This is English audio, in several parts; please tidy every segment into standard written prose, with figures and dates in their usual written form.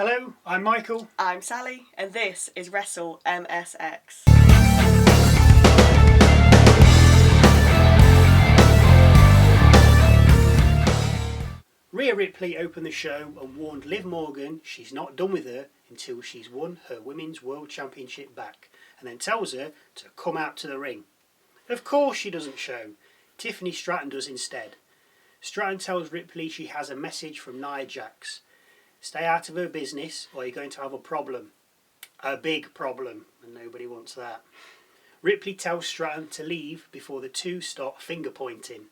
Hello, I'm Michael. I'm Sally, and this is Wrestle MSX. Rhea Ripley opened the show and warned Liv Morgan she's not done with her until she's won her Women's World Championship back, and then tells her to come out to the ring. Of course she doesn't show. Tiffany Stratton does instead. Stratton tells Ripley she has a message from Nia Jax. Stay out of her business or you're going to have a problem. A big problem, and nobody wants that. Ripley tells Stratton to leave before the two start finger pointing.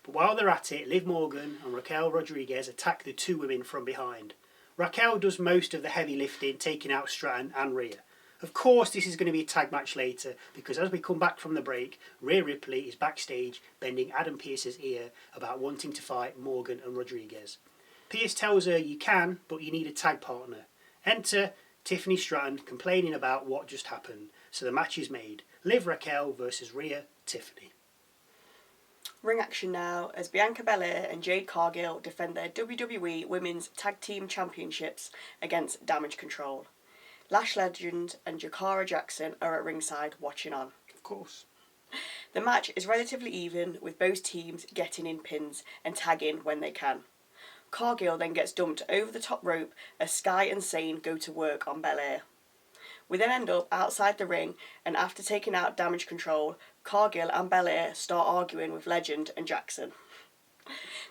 But while they're at it, Liv Morgan and Raquel Rodriguez attack the two women from behind. Raquel does most of the heavy lifting, taking out Stratton and Rhea. Of course this is going to be a tag match later, because as we come back from the break, Rhea Ripley is backstage bending Adam Pearce's ear about wanting to fight Morgan and Rodriguez. Pearce tells her you can, but you need a tag partner. Enter Tiffany Stratton complaining about what just happened. So the match is made. Liv Raquel versus Rhea Tiffany. Ring action now as Bianca Belair and Jade Cargill defend their WWE Women's Tag Team Championships against Damage Control. Lash Legend and Jakara Jackson are at ringside watching on. Of course. The match is relatively even, with both teams getting in pins and tagging when they can. Cargill then gets dumped over the top rope as Sky and Sane go to work on Belair. We then end up outside the ring, and after taking out Damage Control, Cargill and Belair start arguing with Legend and Jackson.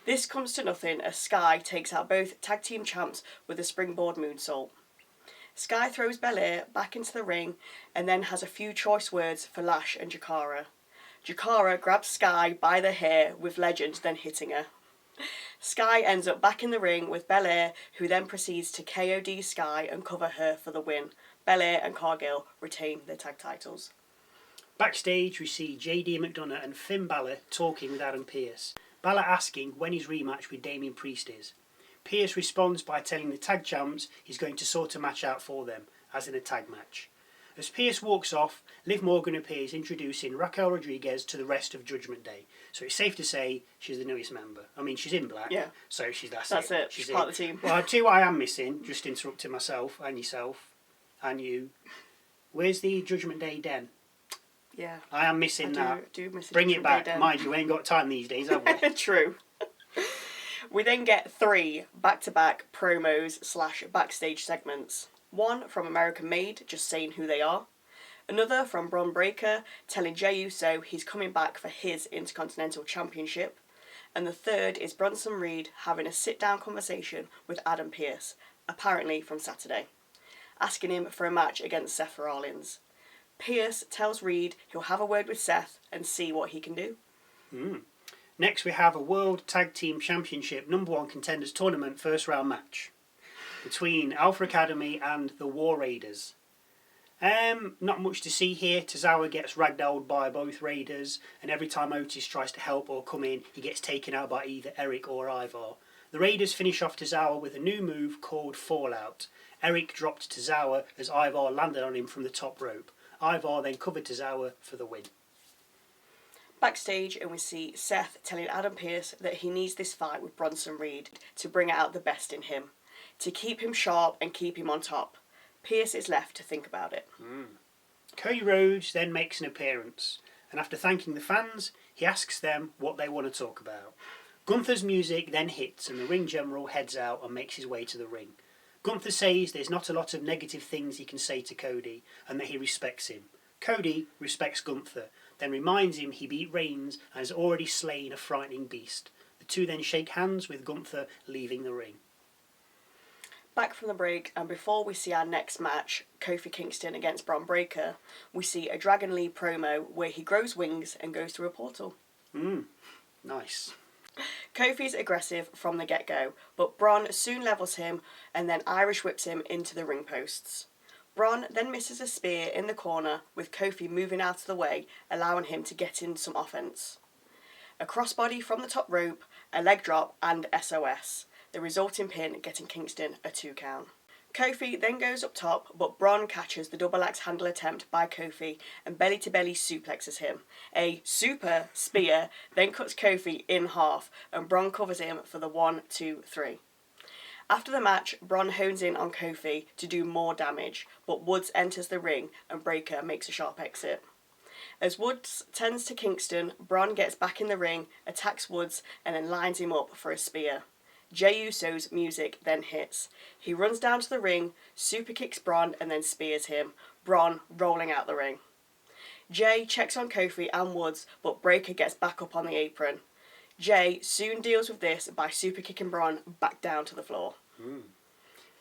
This comes to nothing as Sky takes out both tag team champs with a springboard moonsault. Sky throws Belair back into the ring and then has a few choice words for Lash and Jakara. Jakara grabs Sky by the hair, with Legend then hitting her. Sky ends up back in the ring with Belair, who then proceeds to KOD Sky and cover her for the win. Belair and Cargill retain their tag titles. Backstage we see JD McDonough and Finn Balor talking with Adam Pearce. Balor asking when his rematch with Damian Priest is. Pearce responds by telling the tag champs he's going to sort a match out for them, as in a tag match. As Pearce walks off, Liv Morgan appears introducing Raquel Rodriguez to the rest of Judgment Day. So it's safe to say she's the newest member. I mean, she's in black, yeah. So that's it. She's part of the team. Well, I tell you what I am missing, just interrupting myself and yourself and you. Where's the Judgment Day den? Yeah. I am missing that. Do miss Bring it back. Mind you, we ain't got time these days, have we? True. We then get 3 back-to-back promos / backstage segments. One from American Made, just saying who they are. Another from Bron Breakker, telling Jey Uso he's coming back for his Intercontinental Championship. And the third is Bronson Reed having a sit-down conversation with Adam Pearce, apparently from Saturday, asking him for a match against Seth Rollins. Pearce tells Reed he'll have a word with Seth and see what he can do. Next we have a World Tag Team Championship #1 Contenders Tournament first round match between Alpha Academy and the War Raiders. Not much to see here. Tozawa gets ragdolled by both Raiders, and every time Otis tries to help or come in, he gets taken out by either Eric or Ivar. The Raiders finish off Tozawa with a new move called Fallout. Eric dropped Tozawa as Ivar landed on him from the top rope. Ivar then covered Tozawa for the win. Backstage, and we see Seth telling Adam Pearce that he needs this fight with Bronson Reed to bring out the best in him, to keep him sharp and keep him on top. Pearce is left to think about it. Cody Rhodes then makes an appearance, and after thanking the fans, he asks them what they want to talk about. Gunther's music then hits and the ring general heads out and makes his way to the ring. Gunther says there's not a lot of negative things he can say to Cody and that he respects him. Cody respects Gunther, then reminds him he beat Reigns and has already slain a frightening beast. The two then shake hands with Gunther leaving the ring. Back from the break, and before we see our next match, Kofi Kingston against Bron Breakker, we see a Dragon Lee promo where he grows wings and goes through a portal. Nice. Kofi's aggressive from the get-go, but Bron soon levels him and then Irish whips him into the ring posts. Bron then misses a spear in the corner, with Kofi moving out of the way, allowing him to get in some offense. A crossbody from the top rope, a leg drop and SOS, the resulting pin getting Kingston a 2 count. Kofi then goes up top, but Bron catches the double axe handle attempt by Kofi and belly-to-belly suplexes him. A super spear then cuts Kofi in half, and Bron covers him for the 1, 2, 3. After the match, Bron hones in on Kofi to do more damage, but Woods enters the ring and Breakker makes a sharp exit. As Woods tends to Kingston, Bron gets back in the ring, attacks Woods, and then lines him up for a spear. Jey Uso's music then hits. He runs down to the ring, super kicks Bron, and then spears him, Bron rolling out the ring. Jey checks on Kofi and Woods, but Breakker gets back up on the apron. Jey soon deals with this by super kicking Bron back down to the floor.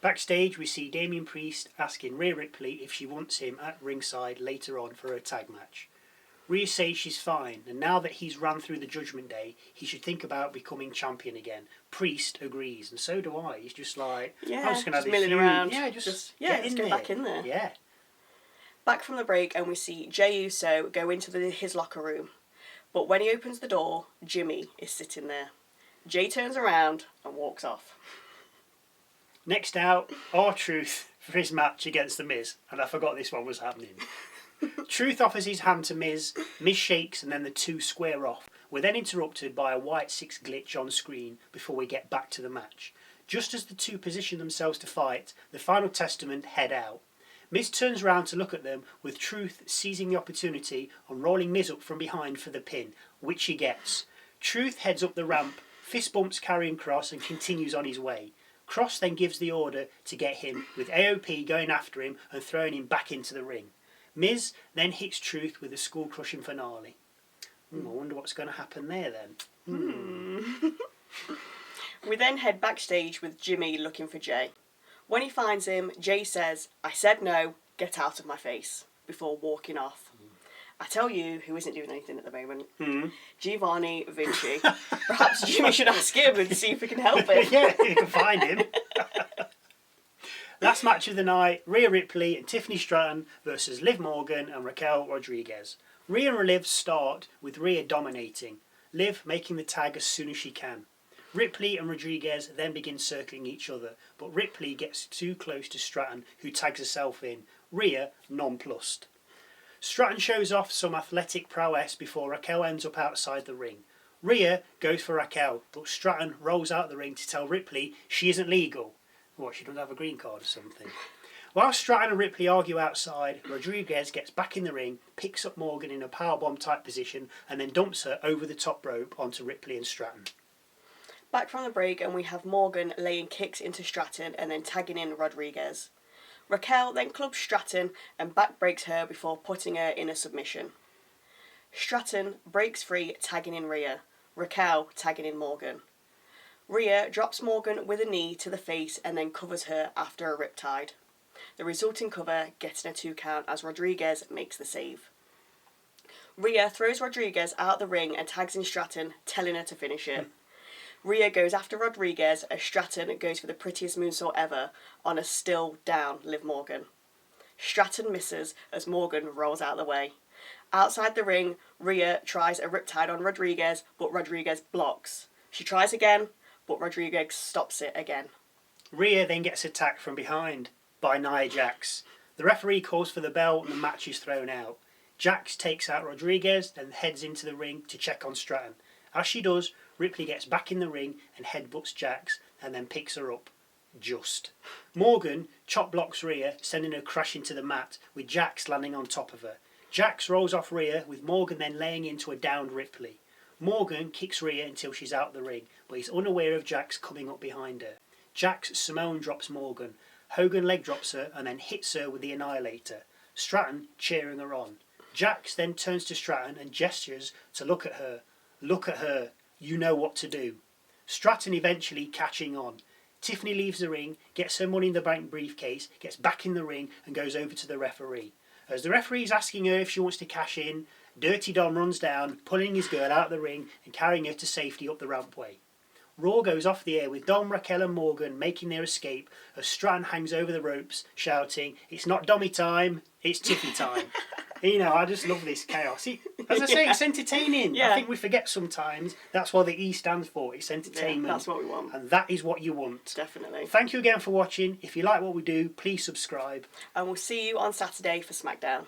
Backstage, we see Rhea Priest asking Rhea Ripley if she wants him at ringside later on for a tag match. Rhea says she's fine, and now that he's run through the Judgment Day, he should think about becoming champion again. Priest agrees, and so do I. He's just like, I'm just going to have milling feud. around. Yeah, just let's go back in there. Yeah. Back from the break, and we see Jey Uso go into his locker room. But when he opens the door, Jimmy is sitting there. Jey turns around and walks off. Next out, R-Truth for his match against The Miz, and I forgot this one was happening. Truth offers his hand to Miz, Miz shakes, and then the two square off. We're then interrupted by a white 6 glitch on screen before we get back to the match. Just as the two position themselves to fight, the Final Testament head out. Miz turns round to look at them, with Truth seizing the opportunity and rolling Miz up from behind for the pin, which he gets. Truth heads up the ramp, fist bumps Karrion Kross and continues on his way. Kross then gives the order to get him, with AOP going after him and throwing him back into the ring. Miz then hits Truth with a skull-crushing finale. I wonder what's going to happen there then. We then head backstage with Jimmy looking for Jey. When he finds him, Jey says, "I said no, get out of my face," before walking off. I tell you who isn't doing anything at the moment. Giovanni Vinci. Perhaps Jimmy should ask him and see if we can help him. Yeah, if you can find him. Last match of the night, Rhea Ripley and Tiffany Stratton versus Liv Morgan and Raquel Rodriguez. Rhea and Liv start with Rhea dominating, Liv making the tag as soon as she can. Ripley and Rodriguez then begin circling each other, but Ripley gets too close to Stratton, who tags herself in. Rhea nonplussed. Stratton shows off some athletic prowess before Raquel ends up outside the ring. Rhea goes for Raquel, but Stratton rolls out the ring to tell Ripley she isn't legal. What, she doesn't have a green card or something? While Stratton and Ripley argue outside, Rodriguez gets back in the ring, picks up Morgan in a powerbomb type position, and then dumps her over the top rope onto Ripley and Stratton. Back from the break, and we have Morgan laying kicks into Stratton and then tagging in Rodriguez. Raquel then clubs Stratton and backbreaks her before putting her in a submission. Stratton breaks free, tagging in Rhea. Raquel tagging in Morgan. Rhea drops Morgan with a knee to the face and then covers her after a riptide. The resulting cover getting a 2 count as Rodriguez makes the save. Rhea throws Rodriguez out the ring and tags in Stratton, telling her to finish it. Rhea goes after Rodriguez as Stratton goes for the prettiest moonsault ever on a still down Liv Morgan. Stratton misses as Morgan rolls out the way. Outside the ring, Rhea tries a riptide on Rodriguez, but Rodriguez blocks. She tries again, but Rodriguez stops it again. Rhea then gets attacked from behind by Nia Jax. The referee calls for the bell and the match is thrown out. Jax takes out Rodriguez and heads into the ring to check on Stratton. As she does, Ripley gets back in the ring and headbutts Jax and then picks her up. Just. Morgan chop blocks Rhea, sending her crashing to the mat, with Jax landing on top of her. Jax rolls off Rhea, with Morgan then laying into a downed Ripley. Morgan kicks Rhea until she's out the ring, but he's unaware of Jax coming up behind her. Jax Simone drops Morgan. Hogan leg drops her and then hits her with the Annihilator. Stratton cheering her on. Jax then turns to Stratton and gestures to look at her. Look at her. You know what to do. Stratton eventually catching on. Tiffany leaves the ring, gets her Money in the Bank briefcase, gets back in the ring and goes over to the referee. As the referee is asking her if she wants to cash in, Dirty Dom runs down, pulling his girl out of the ring and carrying her to safety up the rampway. Raw goes off the air with Dom, Raquel and Morgan making their escape as Stratton hangs over the ropes shouting, "It's not Dommy time, it's Tiffy time." You know, I just love this chaos. As I say, it's entertaining. Yeah. I think we forget sometimes that's what the E stands for. It's entertainment. Yeah, that's what we want. And that is what you want. Definitely. Thank you again for watching. If you like what we do, please subscribe. And we'll see you on Saturday for SmackDown.